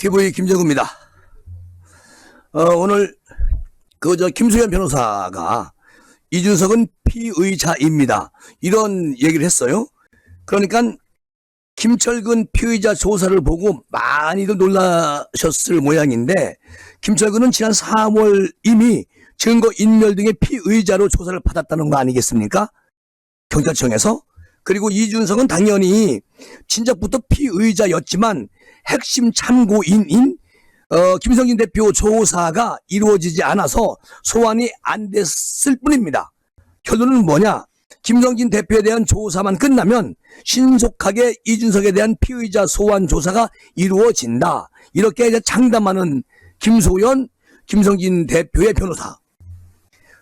TV 김정우입니다. 오늘 김수현 변호사가 이준석은 피의자입니다. 이런 얘기를 했어요. 그러니까 김철근 피의자 조사를 보고 많이들 놀라셨을 모양인데, 김철근은 지난 4월 이미 증거인멸 등의 피의자로 조사를 받았다는 거 아니겠습니까? 경찰청에서. 그리고 이준석은 당연히 진작부터 피의자였지만 핵심 참고인인 김성진 대표 조사가 이루어지지 않아서 소환이 안 됐을 뿐입니다. 결론은 뭐냐? 김성진 대표에 대한 조사만 끝나면 신속하게 이준석에 대한 피의자 소환 조사가 이루어진다. 이렇게 이제 장담하는 김소연, 김성진 대표의 변호사.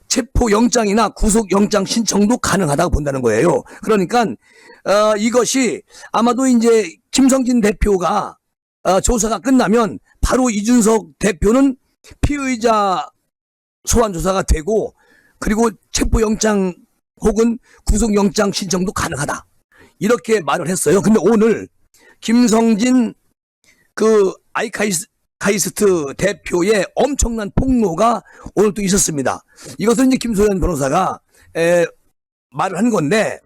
체포영장이나 구속영장 신청도 가능하다고 본다는 거예요. 그러니까 이것이 아마도 이제 김성진 대표가 조사가 끝나면 바로 이준석 대표는 피의자 소환 조사가 되고, 그리고 체포영장 혹은 구속영장 신청도 가능하다. 이렇게 말을 했어요. 근데 오늘 김성진 아이카이스트 대표의 엄청난 폭로가 오늘 또 있었습니다. 이것은 이제 김소연 변호사가 말을 한 건데,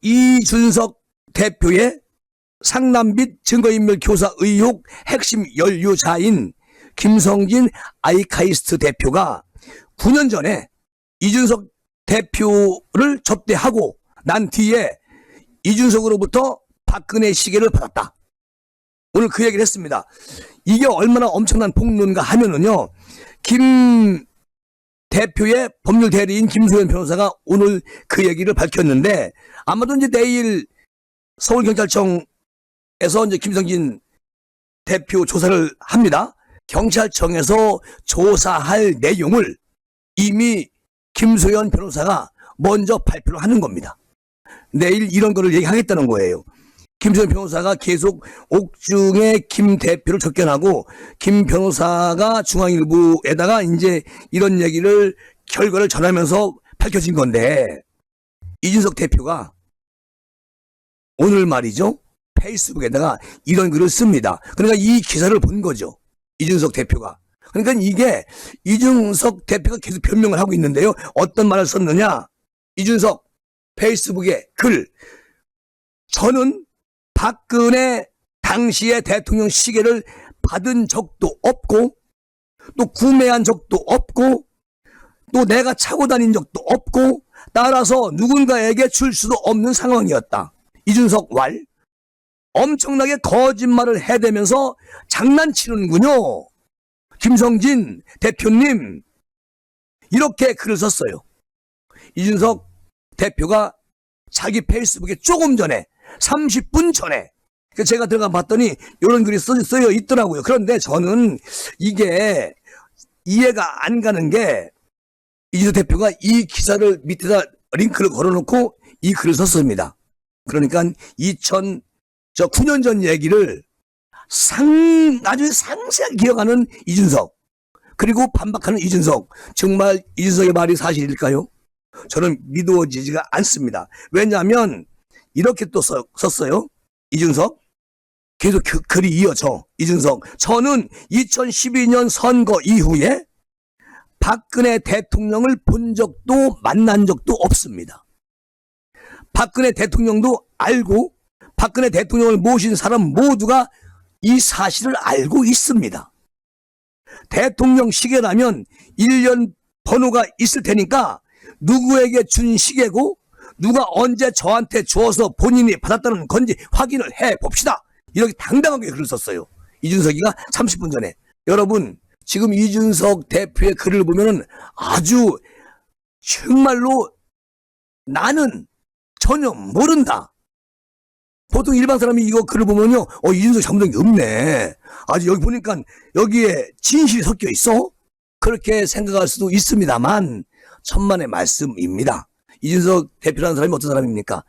이준석 대표의 상남빛 증거인멸 교사 의혹 핵심 연루자인 김성진 아이카이스트 대표가 9년 전에 이준석 대표를 접대하고 난 뒤에 이준석으로부터 박근혜 시계를 받았다. 오늘 그 얘기를 했습니다. 이게 얼마나 엄청난 폭로인가 하면은요, 김 대표의 법률 대리인 김소연 변호사가 오늘 그 얘기를 밝혔는데, 아마도 이제 내일 서울경찰청에서 이제 김성진 대표 조사를 합니다. 경찰청에서 조사할 내용을 이미 김소연 변호사가 먼저 발표를 하는 겁니다. 내일 이런 거를 얘기하겠다는 거예요. 김소연 변호사가 계속 옥중에 김 대표를 접견하고, 김 변호사가 중앙일보에다가 이제 이런 얘기를 결과를 전하면서 밝혀진 건데, 이준석 대표가 오늘 말이죠, 페이스북에다가 이런 글을 씁니다. 그러니까 이 기사를 본 거죠, 이준석 대표가. 그러니까 이게 이준석 대표가 계속 변명을 하고 있는데요. 어떤 말을 썼느냐? 이준석 페이스북에 글. 저는 박근혜 당시의 대통령 시계를 받은 적도 없고, 또 구매한 적도 없고, 또 내가 차고 다닌 적도 없고, 따라서 누군가에게 줄 수도 없는 상황이었다. 이준석 왈. 엄청나게 거짓말을 해대면서 장난치는군요. 김성진 대표님. 이렇게 글을 썼어요. 이준석 대표가 자기 페이스북에 조금 전에 30분 전에 제가 들어가 봤더니 이런 글이 써져 있더라고요. 그런데 저는 이게 이해가 안 가는 게, 이준석 대표가 이 기사를 밑에다 링크를 걸어놓고 이 글을 썼습니다. 그러니까 9년 전 얘기를 아주 상세하게 기억하는 이준석, 그리고 반박하는 이준석. 정말 이준석의 말이 사실일까요? 저는 믿어지지가 않습니다. 왜냐하면 이렇게 또 썼어요. 이준석. 계속 글이 이어져. 이준석. 저는 2012년 선거 이후에 박근혜 대통령을 본 적도 만난 적도 없습니다. 박근혜 대통령도 알고, 박근혜 대통령을 모신 사람 모두가 이 사실을 알고 있습니다. 대통령 시계라면 1년 번호가 있을 테니까 누구에게 준 시계고 누가 언제 저한테 주어서 본인이 받았다는 건지 확인을 해봅시다. 이렇게 당당하게 글을 썼어요. 이준석이가 30분 전에. 여러분, 지금 이준석 대표의 글을 보면은 아주 정말로 나는 전혀 모른다. 보통 일반 사람이 이거 글을 보면요, 이준석 잘못된 게 없네. 아주 여기 보니까 여기에 진실이 섞여 있어? 그렇게 생각할 수도 있습니다만, 천만의 말씀입니다. 이준석 대표라는 사람이 어떤 사람입니까?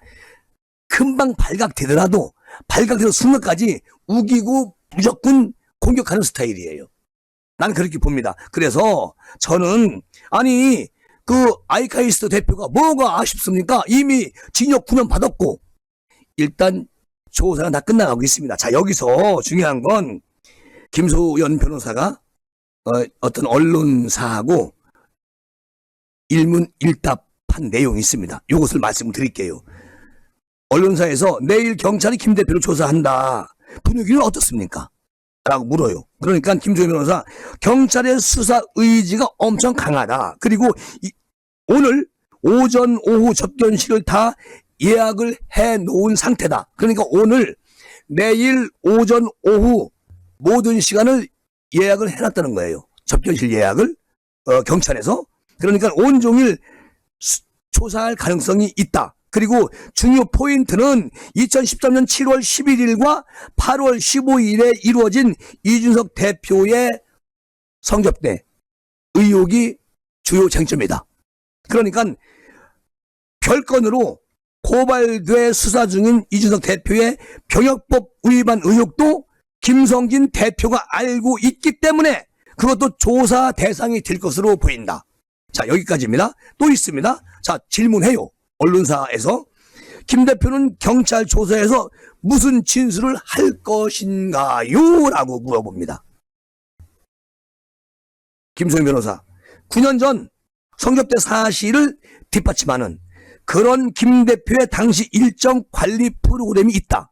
금방 발각되더라도 발각되는 순간까지 우기고 무조건 공격하는 스타일이에요. 난 그렇게 봅니다. 그래서 저는, 아니, 아이카이스트 대표가 뭐가 아쉽습니까? 이미 징역 9년 받았고, 일단 조사가 다 끝나가고 있습니다. 자, 여기서 중요한 건 김소연 변호사가 어떤 언론사하고 일문일답한 내용이 있습니다. 이것을 말씀을 드릴게요. 언론사에서 내일 경찰이 김 대표를 조사한다. 분위기는 어떻습니까? 라고 물어요. 그러니까 김소연 변호사, 경찰의 수사 의지가 엄청 강하다. 그리고 오늘 오전 오후 접견실을 다 예약을 해 놓은 상태다. 그러니까 오늘 내일 오전 오후 모든 시간을 예약을 해놨다는 거예요. 접견실 예약을 경찰에서. 그러니까 온종일 조사할 가능성이 있다. 그리고 중요 포인트는 2013년 7월 11일과 8월 15일에 이루어진 이준석 대표의 성접대 의혹이 주요 쟁점이다. 그러니까 별건으로 고발돼 수사 중인 이준석 대표의 병역법 위반 의혹도 김성진 대표가 알고 있기 때문에 그것도 조사 대상이 될 것으로 보인다. 자, 여기까지입니다. 또 있습니다. 자, 질문해요. 언론사에서 김 대표는 경찰 조사에서 무슨 진술을 할 것인가요? 라고 물어봅니다. 김소연 변호사, 9년 전 성접대 사실을 뒷받침하는 그런 김 대표의 당시 일정 관리 프로그램이 있다.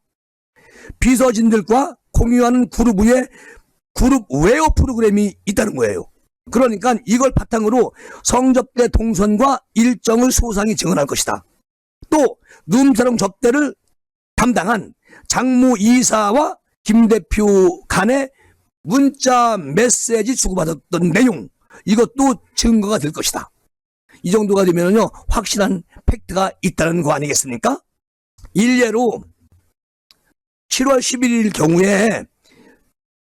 비서진들과 공유하는 그룹 외에 그룹 웨어 프로그램이 있다는 거예요. 그러니까 이걸 바탕으로 성접대 동선과 일정을 소상히 증언할 것이다. 또 눈사롱 접대를 담당한 장모 이사와 김 대표 간의 문자 메시지 주고받았던 내용, 이것도 증거가 될 것이다. 이 정도가 되면요 확실한 팩트가 있다는 거 아니겠습니까? 일례로 7월 11일 경우에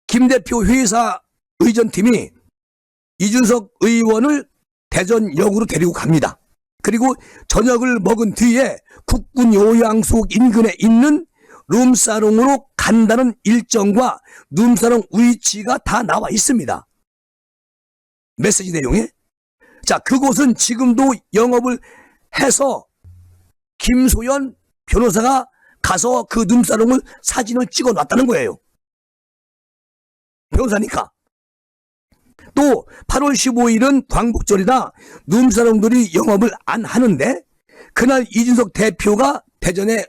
김 대표 회사 의전팀이 이준석 의원을 대전역으로 데리고 갑니다. 그리고 저녁을 먹은 뒤에 국군 요양소 인근에 있는 룸사롱으로 간다는 일정과 룸사롱 위치가 다 나와 있습니다. 메시지 내용에. 자, 그곳은 지금도 영업을 해서 김소연 변호사가 가서 그 룸사롱을 사진을 찍어 놨다는 거예요. 변호사니까. 또 8월 15일은 광복절이다. 룸사롱들이 영업을 안 하는데 그날 이준석 대표가 대전에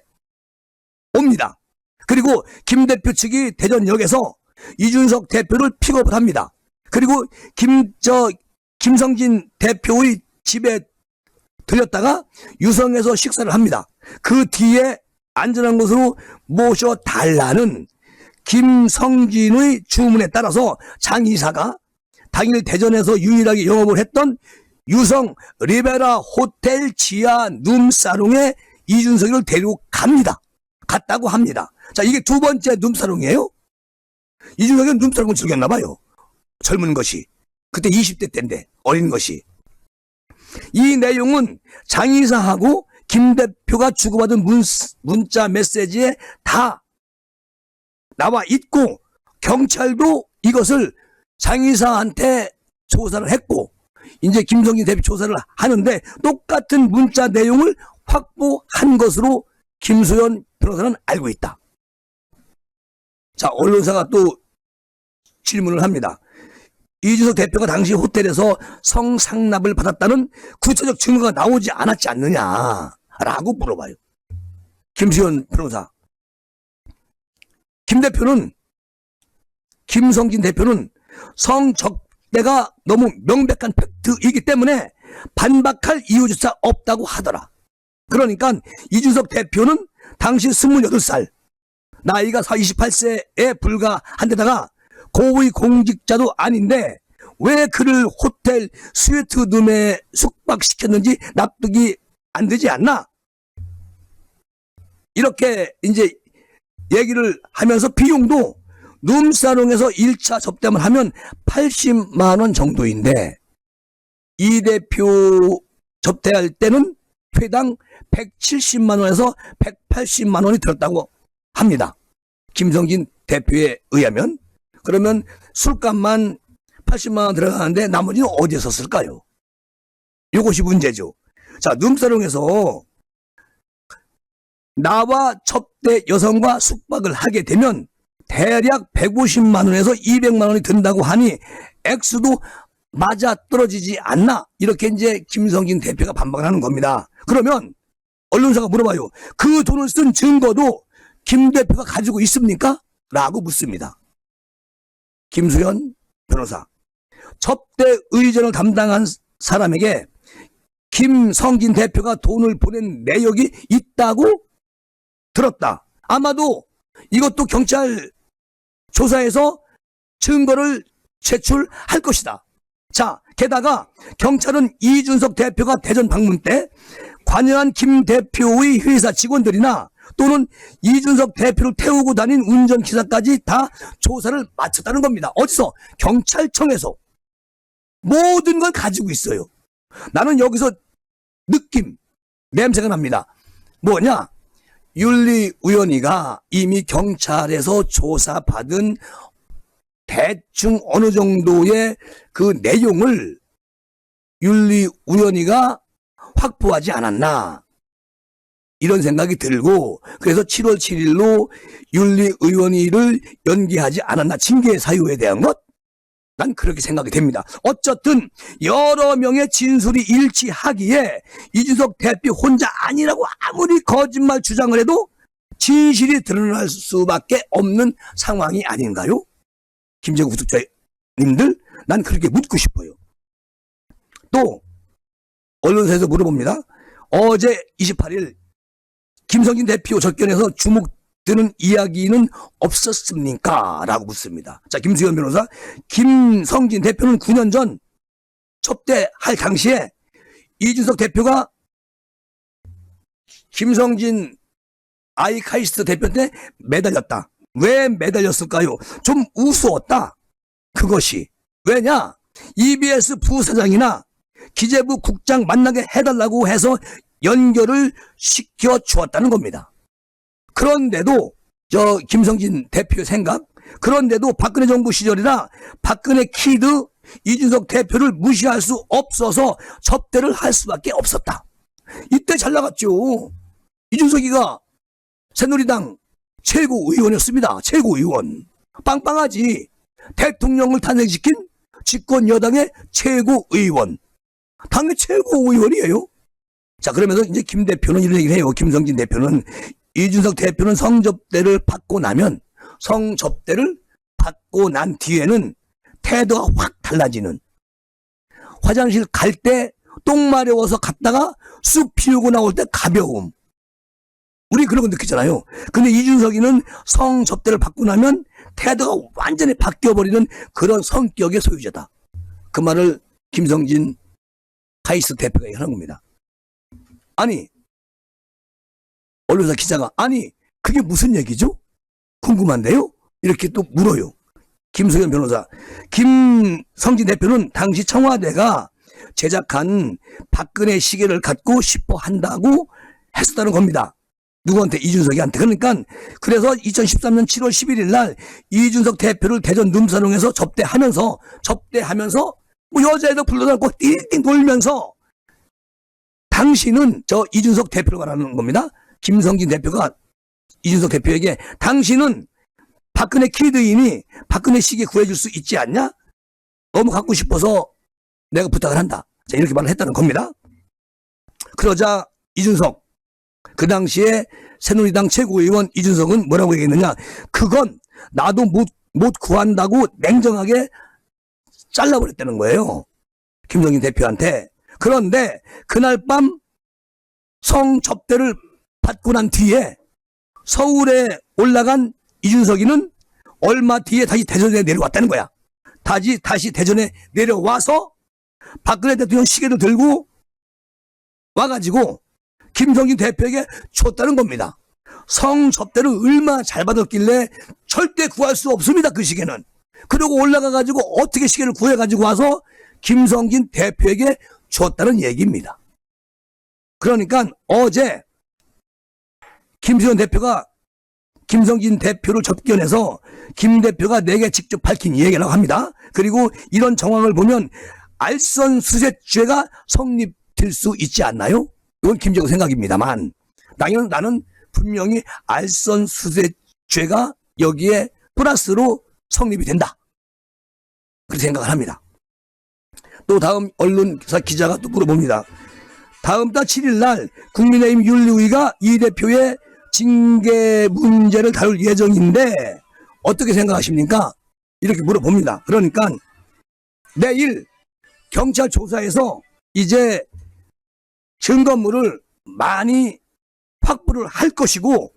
옵니다. 그리고 김 대표 측이 대전역에서 이준석 대표를 픽업을 합니다. 그리고 김성진 대표의 집에 들렸다가 유성에서 식사를 합니다. 그 뒤에 안전한 곳으로 모셔달라는 김성진의 주문에 따라서 장 이사가 당일 대전에서 유일하게 영업을 했던 유성 리베라 호텔 지하 룸사롱에 이준석이를 데리고 갔다고 합니다. 자, 이게 두 번째 룸사롱이에요. 이준석은 룸사롱을 즐겼나 봐요. 젊은 것이. 그때 20대 때인데 어린 것이. 이 내용은 장 이사하고 김 대표가 주고받은 문자 메시지에 다 나와 있고 경찰도 이것을 장 이사한테 조사를 했고 이제 김성진 대표 조사를 하는데 똑같은 문자 내용을 확보한 것으로 김소연 변호사는 알고 있다. 자, 언론사가 또 질문을 합니다. 이준석 대표가 당시 호텔에서 성상납을 받았다는 구체적 증거가 나오지 않았지 않느냐라고 물어봐요. 김소연 변호사. 김성진 대표는 성적대가 너무 명백한 팩트이기 때문에 반박할 이유조차 없다고 하더라. 그러니까 이준석 대표는 당시 28살, 나이가 28세에 불과한 데다가 고위 공직자도 아닌데 왜 그를 호텔 스위트룸에 숙박시켰는지 납득이 안 되지 않나? 이렇게 이제 얘기를 하면서 비용도 룸사롱에서 1차 접대만 하면 80만 원 정도인데 이 대표 접대할 때는 회당 170만 원에서 180만 원이 들었다고 합니다. 김성진 대표에 의하면. 그러면 술값만 80만 원 들어가는데 나머지는 어디에서 쓸까요? 이것이 문제죠. 자, 룸사롱에서 나와 접대 여성과 숙박을 하게 되면 대략 150만 원에서 200만 원이 든다고 하니 액수도 맞아 떨어지지 않나? 이렇게 이제 김성진 대표가 반박을 하는 겁니다. 그러면 언론사가 물어봐요. 그 돈을 쓴 증거도 김 대표가 가지고 있습니까? 라고 묻습니다. 김수현 변호사. 접대 의전을 담당한 사람에게 김성진 대표가 돈을 보낸 내역이 있다고 들었다. 아마도 이것도 경찰 조사에서 증거를 제출할 것이다. 자, 게다가 경찰은 이준석 대표가 대전 방문 때 관여한 김 대표의 회사 직원들이나 또는 이준석 대표를 태우고 다닌 운전기사까지 다 조사를 마쳤다는 겁니다. 어디서? 경찰청에서. 모든 걸 가지고 있어요. 나는 여기서 냄새가 납니다. 뭐냐? 윤리위원회가 이미 경찰에서 조사받은 대충 어느 정도의 그 내용을 윤리위원회가 확보하지 않았나, 이런 생각이 들고, 그래서 7월 7일로 윤리위원회를 연기하지 않았나, 징계 사유에 대한 것, 난 그렇게 생각이 됩니다. 어쨌든 여러 명의 진술이 일치하기에 이준석 대표 혼자 아니라고 아무리 거짓말 주장을 해도 진실이 드러날 수밖에 없는 상황이 아닌가요? 김재국 구독자님들, 난 그렇게 묻고 싶어요. 또 언론사에서 물어봅니다. 어제 28일 김성진 대표 접견에서 주목되는 이야기는 없었습니까? 라고 묻습니다. 자, 김수현 변호사. 김성진 대표는 9년 전 접대할 당시에 이준석 대표가 김성진 아이카이스트 대표한테 매달렸다. 왜 매달렸을까요? 좀 우스웠다. 그것이. 왜냐? EBS 부사장이나 기재부 국장 만나게 해달라고 해서 연결을 시켜 주었다는 겁니다. 그런데도 김성진 대표의 생각, 그런데도 박근혜 정부 시절이나 박근혜 키드 이준석 대표를 무시할 수 없어서 접대를 할 수밖에 없었다. 이때 잘 나갔죠. 이준석이가 새누리당 최고의원이었습니다. 최고의원. 빵빵하지. 대통령을 탄생시킨 집권 여당의 최고의원. 당의 최고의원이에요. 자, 그러면서 이제 김 대표는 이런 얘기를 해요. 김성진 대표는 이준석 대표는 성접대를 받고 난 뒤에는 태도가 확 달라지는, 화장실 갈 때 똥 마려워서 갔다가 쑥 피우고 나올 때 가벼움, 우리 그런 거 느끼잖아요. 근데 이준석이는 성접대를 받고 나면 태도가 완전히 바뀌어버리는 그런 성격의 소유자다. 그 말을 김성진 카이스트 대표가 하는 겁니다. 아니, 언론사 기자가 아니 그게 무슨 얘기죠? 궁금한데요? 이렇게 또 물어요. 김수현 변호사. 김성진 대표는 당시 청와대가 제작한 박근혜 시계를 갖고 싶어 한다고 했었다는 겁니다. 누구한테? 이준석이한테. 그러니까 그래서 2013년 7월 11일 날 이준석 대표를 대전 룸사롱에서 접대하면서 뭐 여자애도 불러다고 띵띵 돌면서, 당신은 저 이준석 대표를 말하는 겁니다. 김성진 대표가 이준석 대표에게 당신은 박근혜 키드이니 박근혜 시계 구해줄 수 있지 않냐? 너무 갖고 싶어서 내가 부탁을 한다. 자, 이렇게 말을 했다는 겁니다. 그러자 이준석, 그 당시에 새누리당 최고위원 이준석은 뭐라고 얘기했느냐? 그건 나도 못 구한다고 냉정하게 잘라버렸다는 거예요. 김성진 대표한테. 그런데 그날 밤 성접대를 받고 난 뒤에 서울에 올라간 이준석이는 얼마 뒤에 다시 대전에 내려왔다는 거야. 다시 대전에 내려와서 박근혜 대통령 시계를 들고 와가지고 김성진 대표에게 줬다는 겁니다. 성접대를 얼마나 잘 받았길래 절대 구할 수 없습니다. 그 시계는. 그리고 올라가가지고 어떻게 시계를 구해가지고 와서 김성진 대표에게 줬다는 얘기입니다. 그러니까 어제 김수현 대표가 김성진 대표를 접견해서 김 대표가 내게 직접 밝힌 얘기라고 합니다. 그리고 이런 정황을 보면 알선수재죄가 성립될 수 있지 않나요? 이건 김재국 생각입니다만, 나는 분명히 알선수재죄가 여기에 플러스로 성립이 된다. 그렇게 생각을 합니다. 또 다음 언론사 기자가 또 물어봅니다. 다음 달 7일 날 국민의힘 윤리위가 이 대표의 징계 문제를 다룰 예정인데 어떻게 생각하십니까? 이렇게 물어봅니다. 그러니까 내일 경찰 조사에서 이제 증거물을 많이 확보를 할 것이고,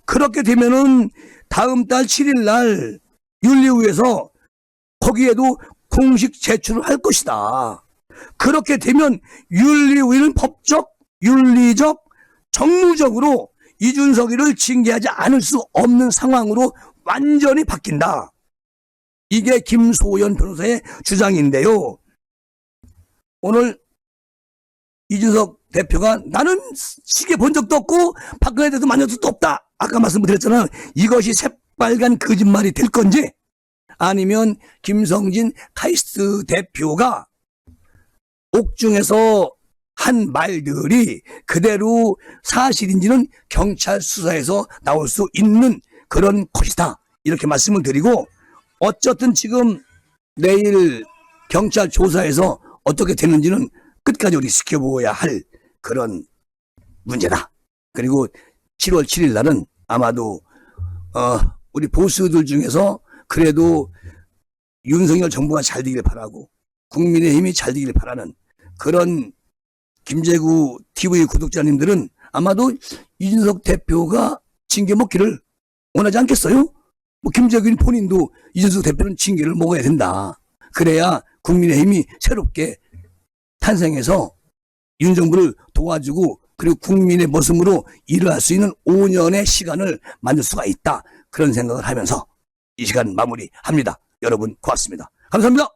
그렇게 되면은 다음 달 7일 날 윤리위에서 거기에도 공식 제출을 할 것이다. 그렇게 되면 윤리위는 법적, 윤리적, 정무적으로 이준석이를 징계하지 않을 수 없는 상황으로 완전히 바뀐다. 이게 김소연 변호사의 주장인데요. 오늘 이준석 대표가 나는 시계 본 적도 없고 박근혜 대통령 만난 적도 없다. 아까 말씀드렸잖아요. 이것이 새빨간 거짓말이 될 건지, 아니면 김성진 카이스트 대표가 옥중에서 한 말들이 그대로 사실인지는 경찰 수사에서 나올 수 있는 그런 것이다. 이렇게 말씀을 드리고, 어쨌든 지금 내일 경찰 조사에서 어떻게 되는지는 끝까지 우리 지켜보아야 할 그런 문제다. 그리고 7월 7일 날은 아마도 우리 보수들 중에서 그래도 윤석열 정부가 잘 되길 바라고 국민의힘이 잘 되길 바라는 그런 김재구 TV 구독자님들은 아마도 이준석 대표가 징계 먹기를 원하지 않겠어요? 뭐 김재균 본인도 이준석 대표는 징계를 먹어야 된다. 그래야 국민의힘이 새롭게 탄생해서 윤 정부를 도와주고 그리고 국민의 모습으로 일을 할 수 있는 5년의 시간을 만들 수가 있다. 그런 생각을 하면서 이 시간 마무리합니다. 여러분 고맙습니다. 감사합니다.